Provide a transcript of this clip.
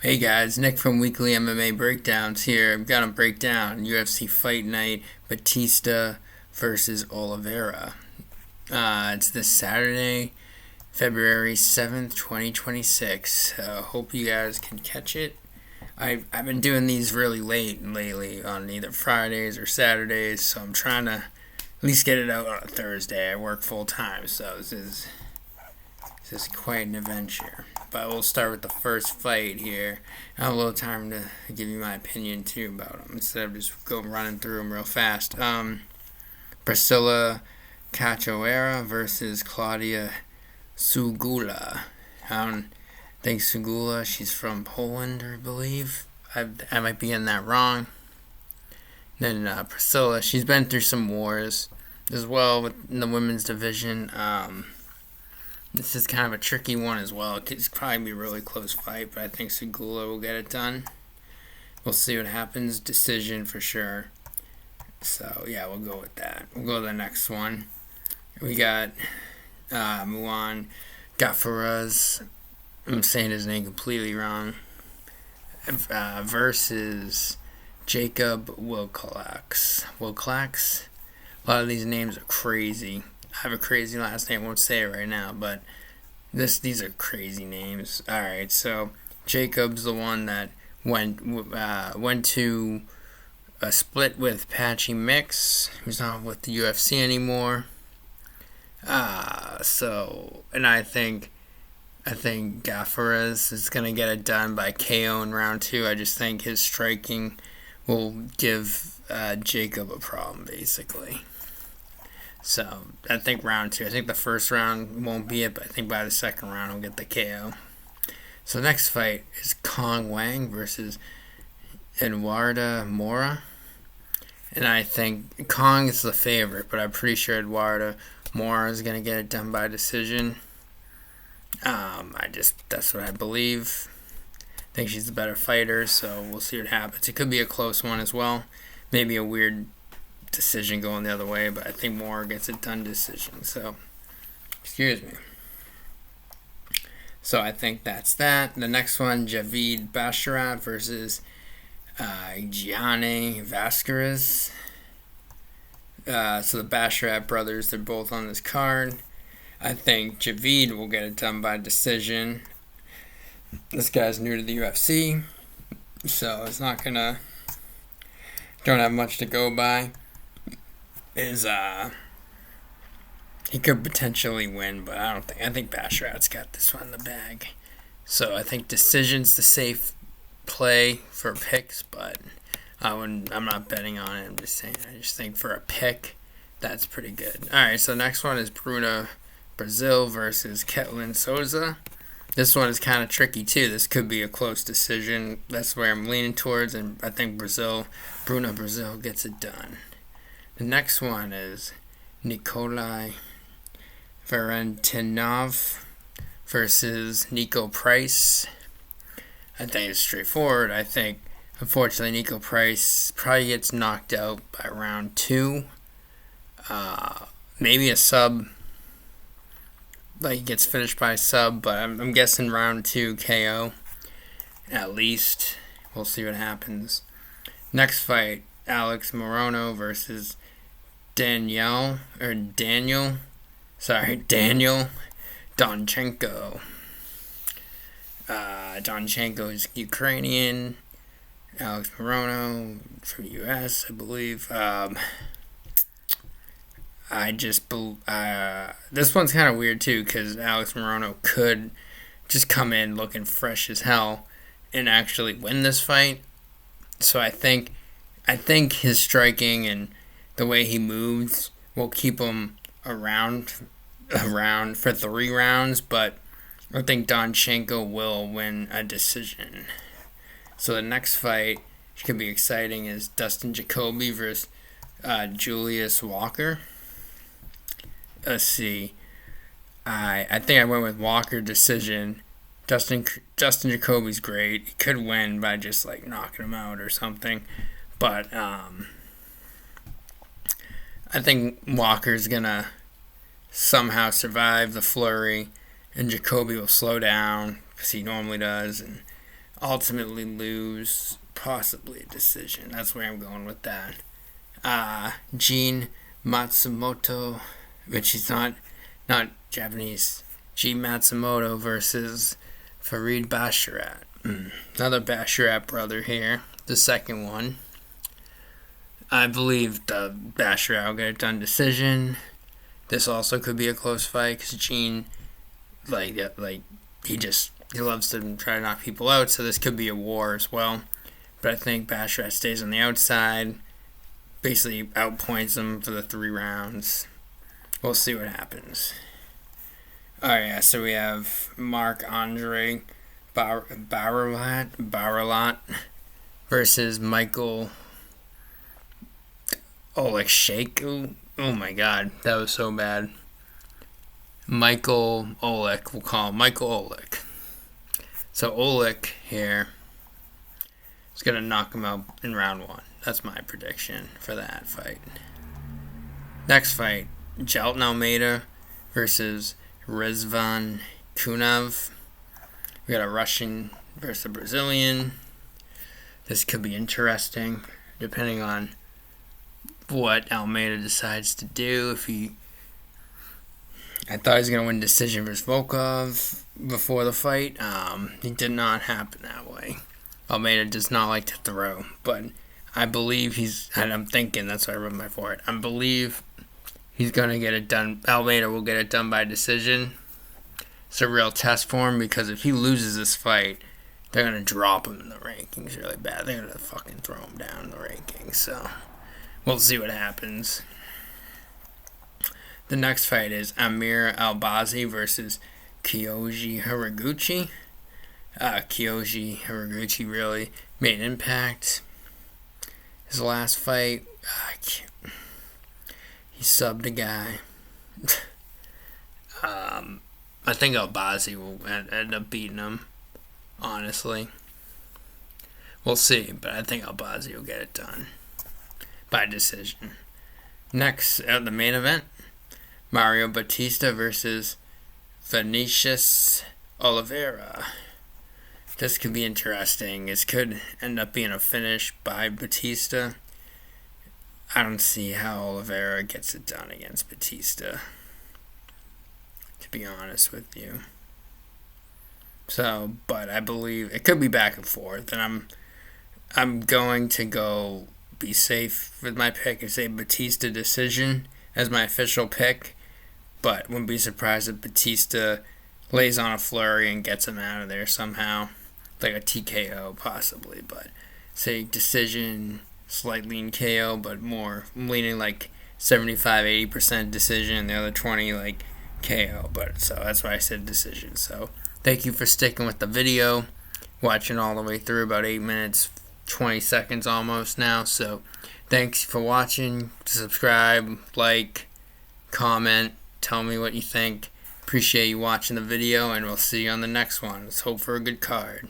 Hey guys, Nick from Weekly MMA Breakdowns here. I'm gonna break down UFC Fight Night Bautista versus Oliveria. It's this Saturday, February 7th, 2026. Hope you guys can catch it. I've been doing these really late lately on either Fridays or Saturdays, so I'm trying to at least get it out on a Thursday. I work full time, so this is quite an adventure. But we'll start with the first fight here. I have a little time to give you my opinion too about them instead of just running through them real fast. Priscilla Cachoeira versus Claudia Sugula. I don't think Sugula. She's from Poland, I believe. I might be getting that wrong. Then Priscilla. She's been through some wars as well in the women's division. This is kind of a tricky one as well. It's probably be a really close fight, but I think Segula will get it done. We'll see what happens. Decision for sure. So, yeah, we'll go with that. We'll go to the next one. We got Muan Gafaraz. I'm saying his name completely wrong. Versus Jacob Wilcox. A lot of these names are crazy. I have a crazy last name. I won't say it right now, but these are crazy names. All right, so Jacob's the one that went to a split with Patchy Mix. He's not with the UFC anymore. And I think Gafaras is gonna get it done by KO in round 2. I just think his striking will give Jacob a problem, basically. So, I think round 2. I think the first round won't be it, but I think by the second round he'll get the KO. So, next fight is Kong Wang versus Eduardo Mora. And I think Kong is the favorite, but I'm pretty sure Eduardo Mora is going to get it done by decision. That's what I believe. I think she's the better fighter, so we'll see what happens. It could be a close one as well. Maybe a weird decision going the other way, but I think Moore gets it done decision. So, excuse me. So I think that's that. The next one, Javid Basharat versus Gianni Vasquez. So the Basharat brothers, they're both on this card. I think Javid will get it done by decision. This guy's new to the UFC, so it's not gonna. Don't have much to go by. He could potentially win, but I think Basharat's got this one in the bag. So I think decision's the safe play for picks, but I'm not betting on it. I'm just saying. I just think for a pick, that's pretty good. All right, so the next one is Bruna Brazil versus Ketlin Souza. This one is kind of tricky too. This could be a close decision. That's where I'm leaning towards, and I think Bruna Brazil gets it done. The next one is Nikolai Valentinov versus Nico Price. I think it's straightforward. I think, unfortunately, Nico Price probably gets knocked out by round 2. Maybe a sub. Like, he gets finished by a sub, but I'm guessing round 2 KO. At least. We'll see what happens. Next fight, Alex Morono versus Daniel Donchenko. Donchenko is Ukrainian. Alex Morono from the U.S., I believe. This one's kind of weird too, because Alex Morono could just come in looking fresh as hell and actually win this fight. So I think his striking and the way he moves will keep him around for 3 rounds, but I think Donchenko will win a decision. So the next fight, which could be exciting, is Dustin Jacoby versus Julius Walker. Let's see. I think I went with Walker decision. Dustin Jacoby's great. He could win by just like knocking him out or something, but I think Walker's gonna somehow survive the flurry, and Jacoby will slow down because he normally does, and ultimately lose, possibly a decision. That's where I'm going with that. Gene Matsumoto, which he's not Japanese. Gene Matsumoto versus Farid Basharat. Another Basharat brother here. The second one. I believe the Basharat will get it done decision. This also could be a close fight because Gene, he loves to try to knock people out, so this could be a war as well. But I think Basharat stays on the outside, basically outpoints him for the 3 rounds. We'll see what happens. Alright, yeah, so we have Marc-Andre Baralat versus Michael Oleksiejczuk. Oh my god, that was so bad. Michael Oleg, we'll call him Michael Oleg. So Oleg here is going to knock him out in round 1. That's my prediction for that fight. Next fight, Jailton Almeida versus Rizvan Kunav. We got a Russian versus a Brazilian. This could be interesting, depending on what Almeida decides to do. I thought he was going to win decision versus Volkov before the fight. It did not happen that way. Almeida does not like to throw, but I believe and I'm thinking, that's why I wrote my for it. I believe he's going to get it done. Almeida will get it done by decision. It's a real test for him because if he loses this fight, they're going to drop him in the rankings really bad. They're going to fucking throw him down in the rankings, so we'll see what happens. The next fight is Amir Albazi versus Kyoji Horiguchi. Kyoji Horiguchi really made an impact. His last fight, he subbed a guy. I think Albazi will end up beating him, honestly. We'll see, but I think Albazi will get it done by decision. Next, the main event, Mario Bautista versus Vinicius Oliveira. This could be interesting. This could end up being a finish by Bautista. I don't see how Oliveira gets it done against Bautista, to be honest with you. So, but I believe it could be back and forth, and I'm going to go be safe with my pick and say Bautista decision as my official pick, but wouldn't be surprised if Bautista lays on a flurry and gets him out of there somehow, like a TKO possibly, but say decision, slightly in KO, but more I'm leaning like 75-80% decision, the other 20 like KO, but so that's why I said decision. So thank you for sticking with the video, watching all the way through, about 8 minutes 20 seconds almost now. So thanks for watching. Subscribe, like, comment, tell me what you think. Appreciate you watching the video, and we'll see you on the next one. Let's hope for a good card.